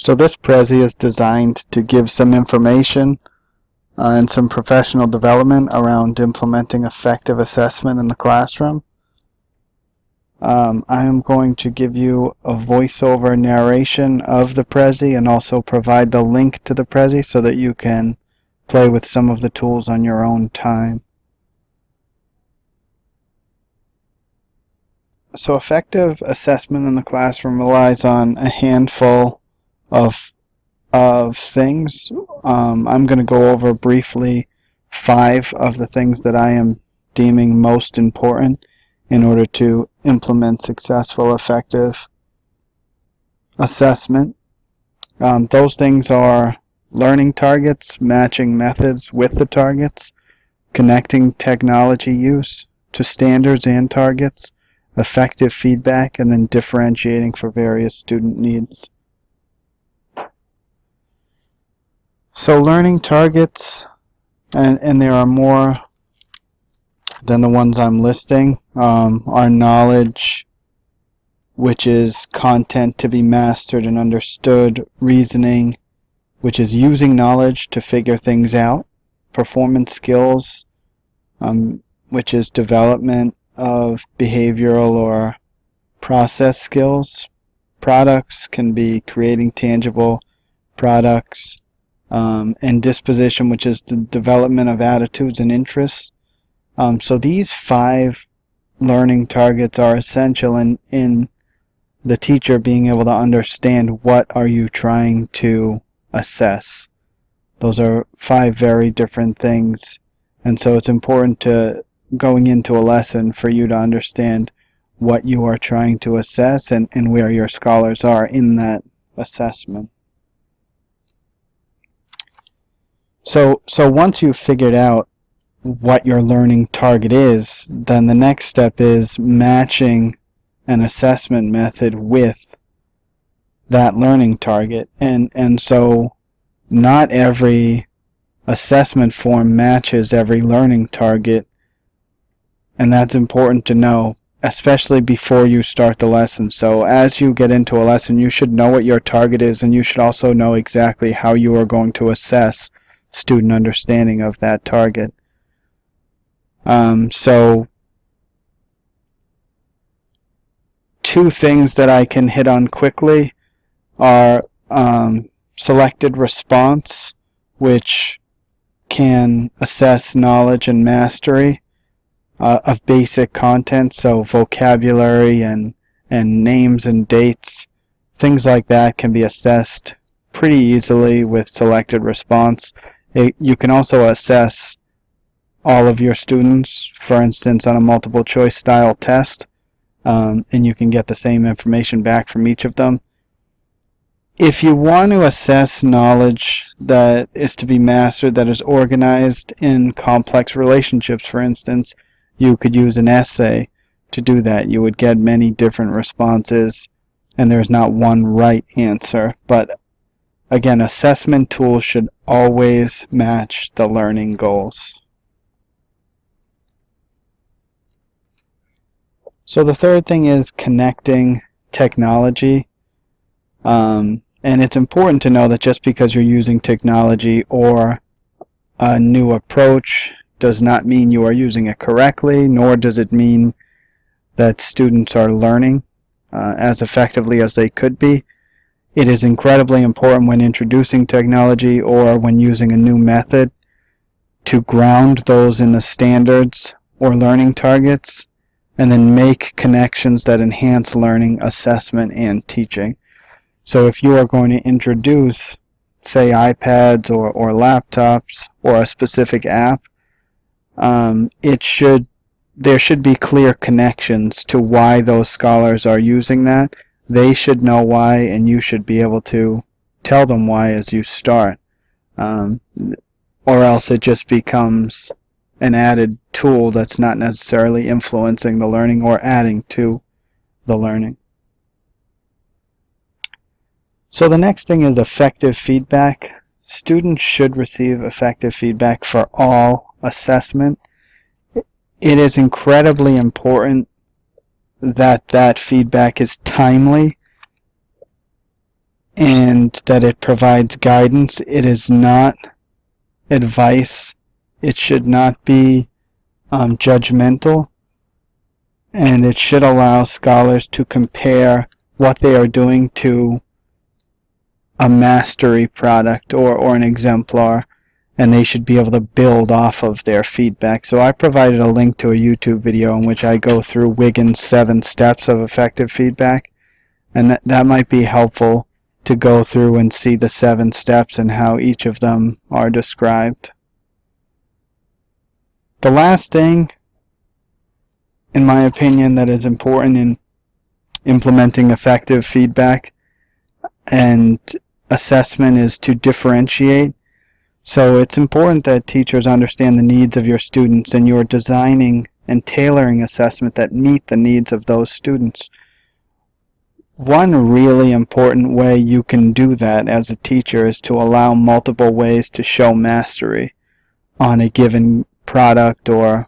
So this Prezi is designed to give some information and some professional development around implementing effective assessment in the classroom. I am going to give you a voiceover narration of the Prezi and also provide the link to the Prezi so that you can play with some of the tools on your own time. So effective assessment in the classroom relies on a handful of things. I'm going to go over briefly 5 of the things that I am deeming most important in order to implement successful, effective assessment. Those things are learning targets, matching methods with the targets, connecting technology use to standards and targets, effective feedback, and then differentiating for various student needs. So learning targets, and there are more than the ones I'm listing, are knowledge, which is content to be mastered and understood, reasoning, which is using knowledge to figure things out, performance skills, which is development of behavioral or process skills. Products can be creating tangible products, and disposition, which is the development of attitudes and interests. So these 5 learning targets are essential in the teacher being able to understand what are you trying to assess. Those are 5 very different things, and so it's important to going into a lesson for you to understand what you are trying to assess and where your scholars are in that assessment. So once you've figured out what your learning target is, then the next step is matching an assessment method with that learning target. And so not every assessment form matches every learning target, and that's important to know, especially before you start the lesson. So as you get into a lesson, you should know what your target is, and you should also know exactly how you are going to assess student understanding of that target. So 2 things that I can hit on quickly are selected response, which can assess knowledge and mastery of basic content, so vocabulary and names and dates, things like that can be assessed pretty easily with selected response. You can also assess all of your students, for instance, on a multiple choice style test, and you can get the same information back from each of them. If you want to assess knowledge that is to be mastered, that is organized in complex relationships, for instance, you could use an essay to do that. You would get many different responses, and there's not one right answer. But again, assessment tools should always match the learning goals. So the third thing is connecting technology. And it's important to know that just because you're using technology or a new approach does not mean you are using it correctly, nor does it mean that students are learning as effectively as they could be. It is incredibly important when introducing technology or when using a new method to ground those in the standards or learning targets, and then make connections that enhance learning, assessment, and teaching. So if you are going to introduce, say, iPads or laptops or a specific app, there should be clear connections to why those scholars are using that. They should know why, and you should be able to tell them why as you start. Or else it just becomes an added tool that's not necessarily influencing the learning or adding to the learning. So the next thing is effective feedback. Students should receive effective feedback for all assessment. It is incredibly important that that feedback is timely and and that it provides guidance. It is not advice. It should not be judgmental, and it should allow scholars to compare what they are doing to a mastery product or an exemplar, and they should be able to build off of their feedback. So I provided a link to a YouTube video in which I go through Wiggins' 7 steps of effective feedback, and that might be helpful to go through and see the 7 steps and how each of them are described. The last thing, in my opinion, that is important in implementing effective feedback and assessment is to differentiate. So it's important that teachers understand the needs of your students, and you're designing and tailoring assessment that meet the needs of those students. One really important way you can do that as a teacher is to allow multiple ways to show mastery on a given product or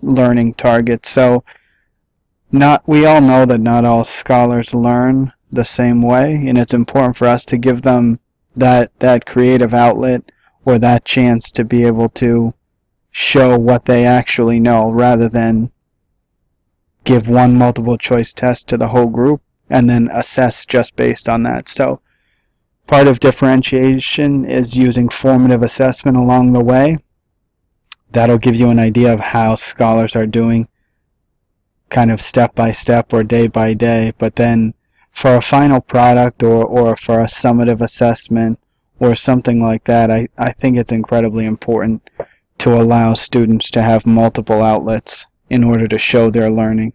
learning target. So we all know that not all scholars learn the same way, and it's important for us to give them that creative outlet or that chance to be able to show what they actually know, rather than give one multiple choice test to the whole group and then assess just based on that. So part of differentiation is using formative assessment along the way. That'll give you an idea of how scholars are doing kind of step by step or day by day. But then for a final product or for a summative assessment or something like that, I think it's incredibly important to allow students to have multiple outlets in order to show their learning.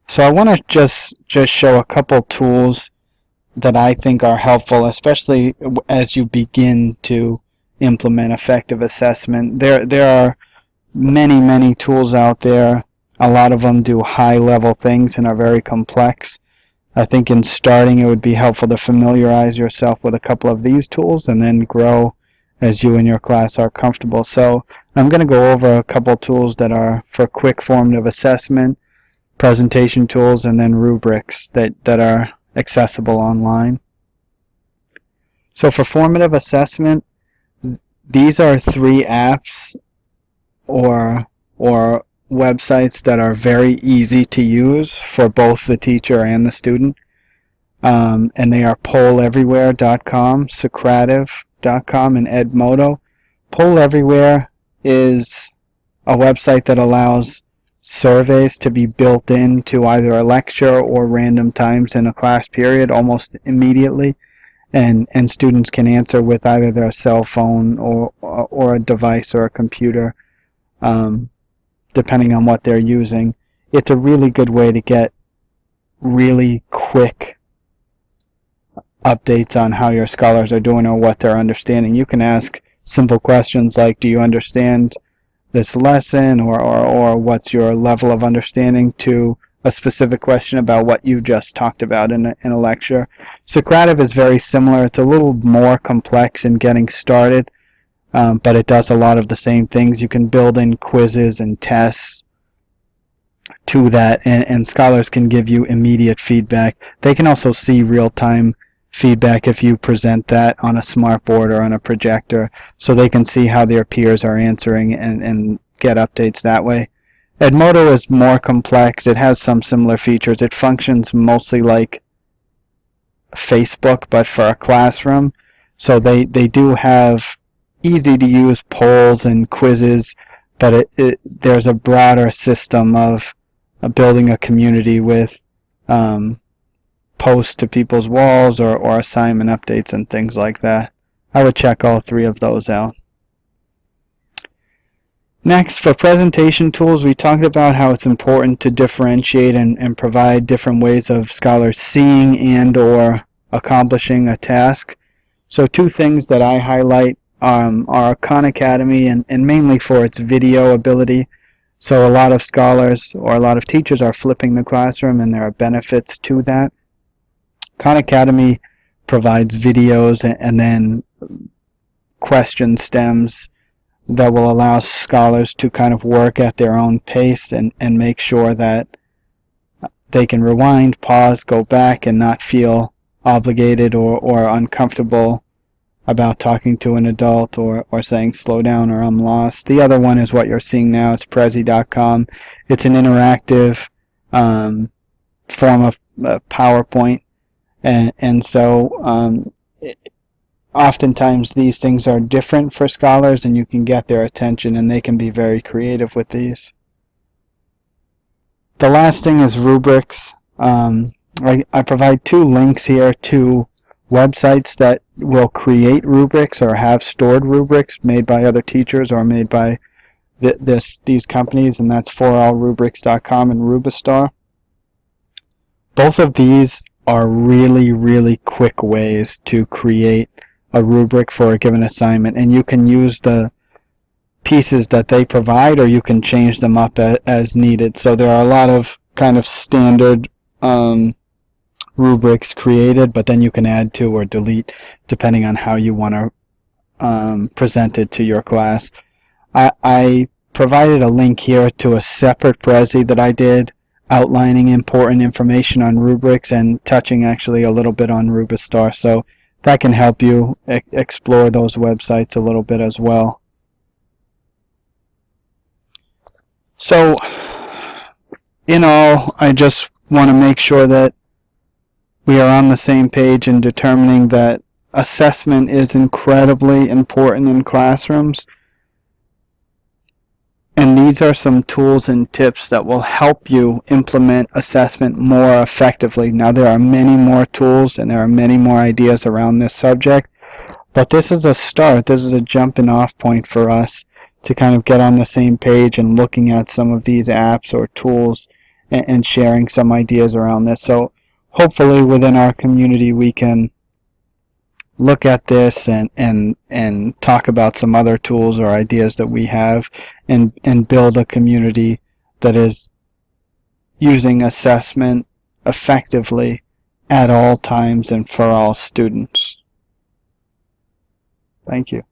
So I want to just show a couple tools that I think are helpful, especially as you begin to implement effective assessment. There are many tools out there. A lot of them do high-level things and are very complex. I think in starting it would be helpful to familiarize yourself with a couple of these tools and then grow as you and your class are comfortable. So I'm going to go over a couple tools that are for quick formative assessment, presentation tools, and then rubrics that are accessible online. So for formative assessment, these are 3 apps or websites that are very easy to use for both the teacher and the student. And they are PollEverywhere.com, Socrative.com, and Edmodo. PollEverywhere is a website that allows surveys to be built into either a lecture or random times in a class period almost immediately, and students can answer with either their cell phone or a device or a computer, depending on what they're using. It's a really good way to get really quick updates on how your scholars are doing or what they're understanding. You can ask simple questions like, do you understand this lesson, or what's your level of understanding, to a specific question about what you just talked about in a lecture. Socrative is very similar. It's a little more complex in getting started, but it does a lot of the same things. You can build in quizzes and tests to that, and scholars can give you immediate feedback. They can also see real-time feedback if you present that on a smartboard or on a projector, so they can see how their peers are answering and get updates that way. Edmodo is more complex. It has some similar features. It functions mostly like Facebook, but for a classroom. So they do have easy to use polls and quizzes, but there's a broader system of building a community with posts to people's walls or assignment updates and things like that. I would check all 3 of those out. Next, for presentation tools, we talked about how it's important to differentiate and provide different ways of scholars seeing and or accomplishing a task. So 2 things that I highlight are Khan Academy, and mainly for its video ability. So a lot of scholars or a lot of teachers are flipping the classroom, and there are benefits to that. Khan Academy provides videos and then question stems that will allow scholars to kind of work at their own pace and make sure that they can rewind, pause, go back, and not feel obligated or uncomfortable about talking to an adult or saying slow down or I'm lost. The other one is what you're seeing now. It's Prezi.com. It's an interactive form of PowerPoint, and so oftentimes these things are different for scholars, and you can get their attention, and they can be very creative with these. The last thing is rubrics. I provide 2 links here to websites that will create rubrics or have stored rubrics made by other teachers or made by these companies, and that's 4allrubrics.com and Rubistar. Both of these are really, really quick ways to create a rubric for a given assignment, and you can use the pieces that they provide, or you can change them up as needed. So there are a lot of kind of standard rubrics created, but then you can add to or delete depending on how you want to present it to your class. I provided a link here to a separate Prezi that I did outlining important information on rubrics and touching actually a little bit on Rubistar, so that can help you explore those websites a little bit as well. So in all, I just want to make sure that we are on the same page in determining that assessment is incredibly important in classrooms. And these are some tools and tips that will help you implement assessment more effectively. Now, there are many more tools and there are many more ideas around this subject, but this is a start. This is a jumping off point for us to kind of get on the same page and looking at some of these apps or tools and sharing some ideas around this. So hopefully within our community we can look at this and talk about some other tools or ideas that we have and build a community that is using assessment effectively at all times and for all students. Thank you.